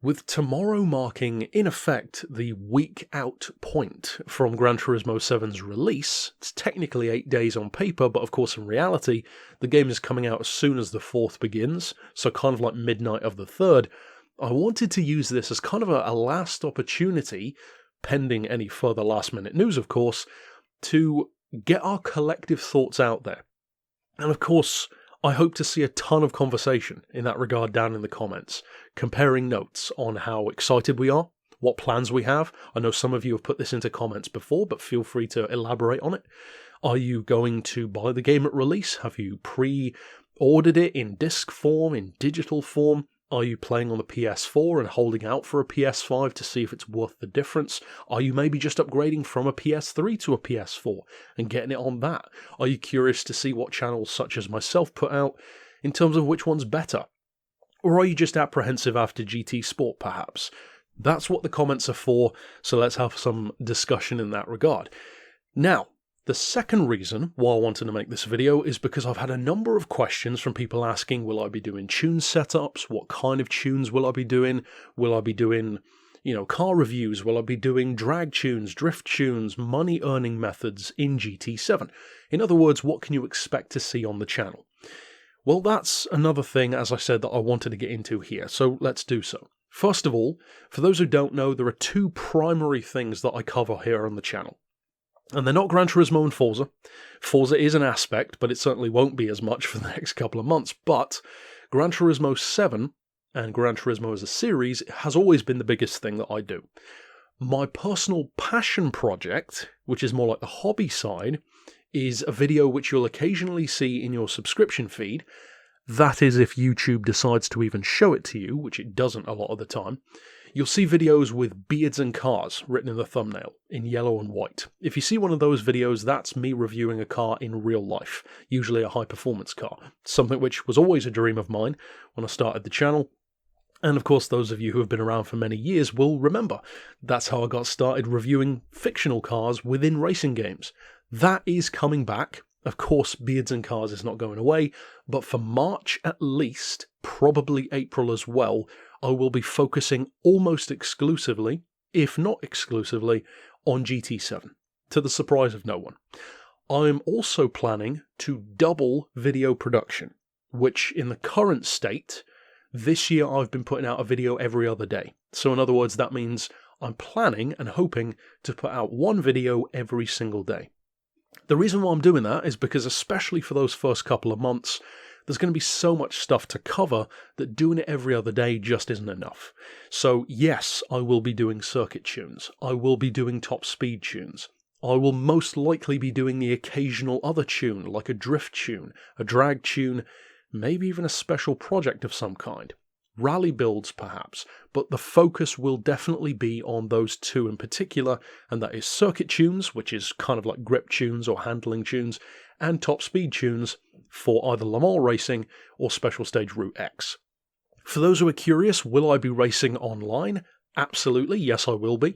With tomorrow marking, in effect, the week out point from Gran Turismo 7's release, it's technically 8 days on paper, but of course in reality, the game is coming out as soon as the 4th begins, so kind of like midnight of the 3rd. I wanted to use this as kind of a last opportunity, pending any further last minute news of course, to get our collective thoughts out there. And of course, I hope to see a ton of conversation in that regard down in the comments, comparing notes on how excited we are, what plans we have. I know some of you have put this into comments before, but feel free to elaborate on it. Are you going to buy the game at release? Have you pre-ordered it in disc form, in digital form? Are you playing on the PS4 and holding out for a PS5 to see if it's worth the difference? Are you maybe just upgrading from a PS3 to a PS4 and getting it on that? Are you curious to see what channels such as myself put out in terms of which one's better? Or are you just apprehensive after GT Sport perhaps? That's what the comments are for, so let's have some discussion in that regard. Now, the second reason why I wanted to make this video is because I've had a number of questions from people asking, will I be doing tune setups? What kind of tunes will I be doing? Will I be doing, car reviews? Will I be doing drag tunes, drift tunes, money earning methods in GT7? In other words, what can you expect to see on the channel? Well, that's another thing, as I said, that I wanted to get into here, so let's do so. First of all, for those who don't know, there are two primary things that I cover here on the channel. And they're not Gran Turismo and Forza. Forza is an aspect, but it certainly won't be as much for the next couple of months. But Gran Turismo 7 and Gran Turismo as a series has always been the biggest thing that I do. My personal passion project, which is more like the hobby side, is a video which you'll occasionally see in your subscription feed. That is if YouTube decides to even show it to you, which it doesn't a lot of the time. You'll see videos with beards and cars written in the thumbnail, in yellow and white. If you see one of those videos, that's me reviewing a car in real life, usually a high-performance car, something which was always a dream of mine when I started the channel. And of course, those of you who have been around for many years will remember. That's how I got started reviewing fictional cars within racing games. That is coming back. Of course, beards and cars is not going away, but for March at least, probably April as well, I will be focusing almost exclusively, if not exclusively, on GT7, to the surprise of no one. I'm also planning to double video production, which in the current state, this year I've been putting out a video every other day. So in other words, that means I'm planning and hoping to put out one video every single day. The reason why I'm doing that is because, especially for those first couple of months, there's going to be so much stuff to cover that doing it every other day just isn't enough. So yes, I will be doing circuit tunes. I will be doing top speed tunes. I will most likely be doing the occasional other tune, like a drift tune, a drag tune, maybe even a special project of some kind. Rally builds perhaps, but the focus will definitely be on those two in particular, and that is circuit tunes, which is kind of like grip tunes or handling tunes, and top speed tunes for either Le Mans racing or Special Stage Route X. For those who are curious, will I be racing online? Absolutely, yes I will be.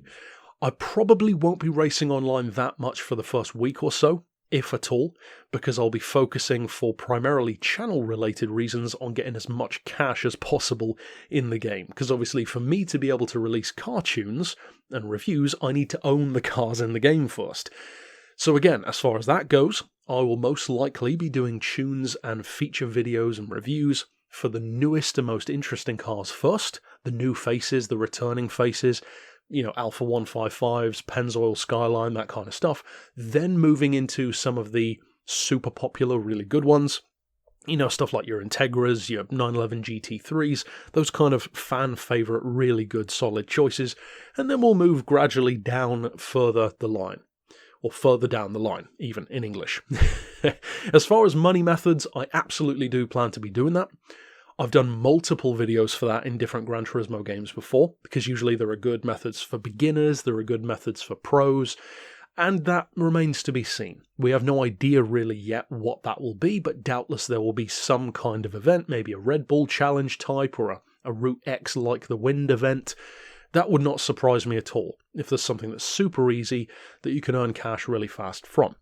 I probably won't be racing online that much for the first week or so, if at all, because I'll be focusing for primarily channel-related reasons on getting as much cash as possible in the game. Because obviously for me to be able to release car tunes and reviews, I need to own the cars in the game first. So again, as far as that goes, I will most likely be doing tunes and feature videos and reviews for the newest and most interesting cars first, the new faces, the returning faces, Alpha 155s, Pennzoil Skyline, that kind of stuff, then moving into some of the super popular, really good ones, stuff like your Integras, your 911 GT3s, those kind of fan favourite, really good, solid choices, and then we'll move gradually down further the line. Or further down the line, even in English. As far as money methods, I absolutely do plan to be doing that. I've done multiple videos for that in different Gran Turismo games before, because usually there are good methods for beginners, there are good methods for pros, and that remains to be seen. We have no idea really yet what that will be, but doubtless there will be some kind of event, maybe a Red Bull Challenge type, or a Route X like the Wind event. That would not surprise me at all, if there's something that's super easy that you can earn cash really fast from.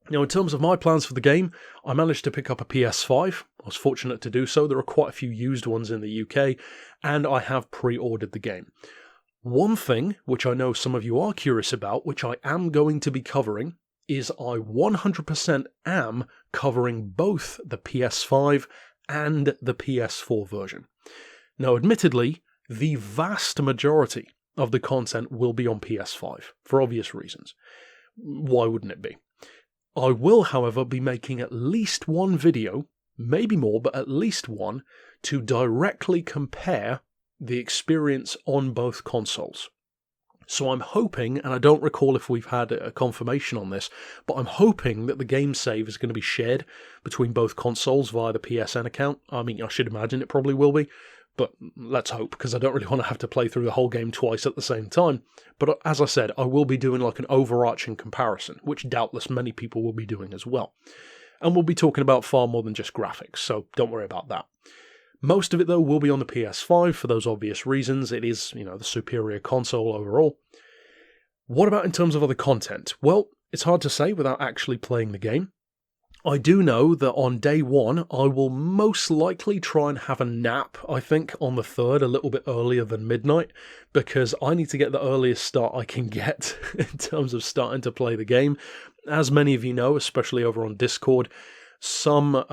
Now, in terms of my plans for the game, I managed to pick up a PS5. I was fortunate to do so. There are quite a few used ones in the UK, and I have pre-ordered the game. One thing, which I know some of you are curious about, which I am going to be covering, is I 100% am covering both the PS5 and the PS4 version. Now, admittedly, the vast majority of the content will be on PS5, for obvious reasons. Why wouldn't it be? I will, however, be making at least one video, maybe more, but at least one, to directly compare the experience on both consoles. So I'm hoping, and I don't recall if we've had a confirmation on this, but I'm hoping that the game save is going to be shared between both consoles via the PSN account. I mean, I should imagine it probably will be, but let's hope, because I don't really want to have to play through the whole game twice at the same time. But as I said, I will be doing like an overarching comparison, which doubtless many people will be doing as well. And we'll be talking about far more than just graphics, so don't worry about that. Most of it, though, will be on the PS5 for those obvious reasons. It is, the superior console overall. What about in terms of other content? Well, it's hard to say without actually playing the game. I do know that on day one, I will most likely try and have a nap, I think, on the 3rd, a little bit earlier than midnight, because I need to get the earliest start I can get in terms of starting to play the game. As many of you know, especially over on Discord, some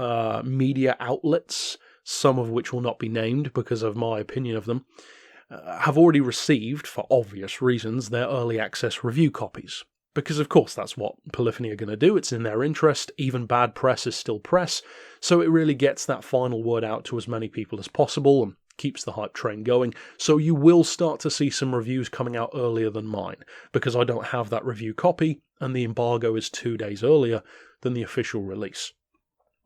media outlets, some of which will not be named because of my opinion of them, have already received, for obvious reasons, their early access review copies. Because of course that's what Polyphony are going to do, it's in their interest, even bad press is still press, so it really gets that final word out to as many people as possible and keeps the hype train going. So you will start to see some reviews coming out earlier than mine, because I don't have that review copy, and the embargo is 2 days earlier than the official release.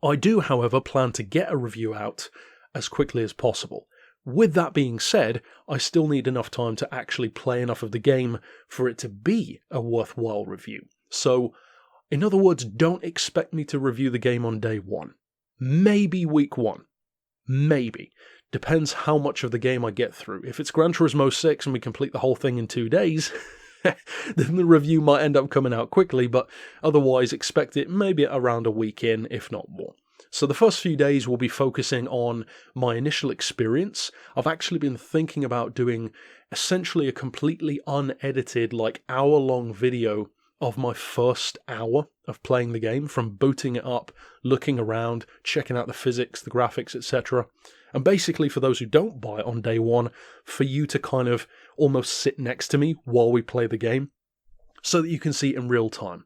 I do, however, plan to get a review out as quickly as possible. With that being said, I still need enough time to actually play enough of the game for it to be a worthwhile review. So, in other words, don't expect me to review the game on day one. Maybe week 1. Maybe. Depends how much of the game I get through. If it's Gran Turismo 6 and we complete the whole thing in 2 days, then the review might end up coming out quickly, but otherwise expect it maybe around a week in, if not more. So the first few days will be focusing on my initial experience. I've actually been thinking about doing essentially a completely unedited, hour-long video of my first hour of playing the game, from booting it up, looking around, checking out the physics, the graphics, etc. And basically, for those who don't buy it on day one, for you to kind of almost sit next to me while we play the game, so that you can see it in real time.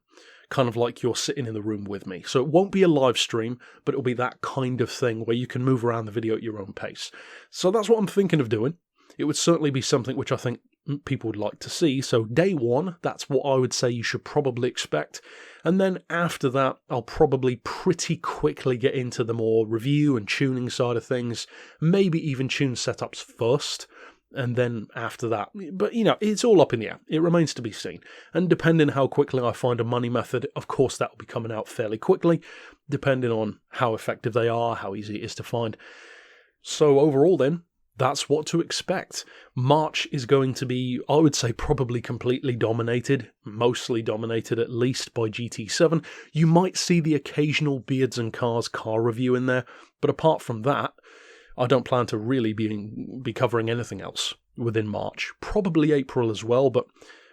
Kind of like you're sitting in the room with me. So it won't be a live stream, but it'll be that kind of thing where you can move around the video at your own pace. So that's what I'm thinking of doing. It would certainly be something which I think people would like to see. So day one, that's what I would say you should probably expect. And then after that, I'll probably pretty quickly get into the more review and tuning side of things. Maybe even tune setups first. And then after that, but it's all up in the air. It remains to be seen. And depending how quickly I find a money method, of course that will be coming out fairly quickly, depending on how effective they are, how easy it is to find. So overall then, that's what to expect. March is going to be, I would say, probably completely dominated, mostly dominated at least by GT7. You might see the occasional Beards and Cars car review in there, but apart from that, I don't plan to really be covering anything else within March. Probably April as well, but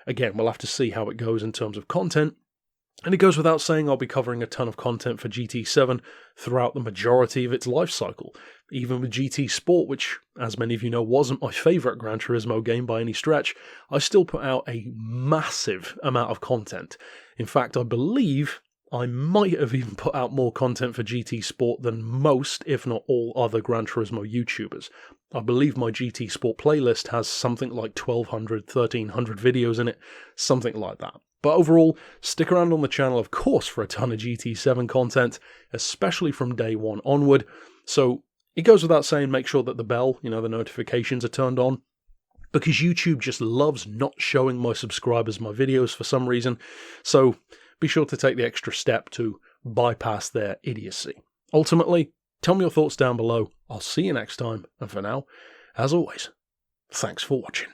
again, we'll have to see how it goes in terms of content. And it goes without saying I'll be covering a ton of content for GT7 throughout the majority of its life cycle. Even with GT Sport, which, as many of you know, wasn't my favourite Gran Turismo game by any stretch, I still put out a massive amount of content. In fact, I believe I might have even put out more content for GT Sport than most, if not all, other Gran Turismo YouTubers. I believe my GT Sport playlist has something like 1,200, 1,300 videos in it, something like that. But overall, stick around on the channel, of course, for a ton of GT7 content, especially from day one onward. So it goes without saying, make sure that the bell, the notifications are turned on, because YouTube just loves not showing my subscribers my videos for some reason. So be sure to take the extra step to bypass their idiocy. Ultimately, tell me your thoughts down below. I'll see you next time, and for now, as always, thanks for watching.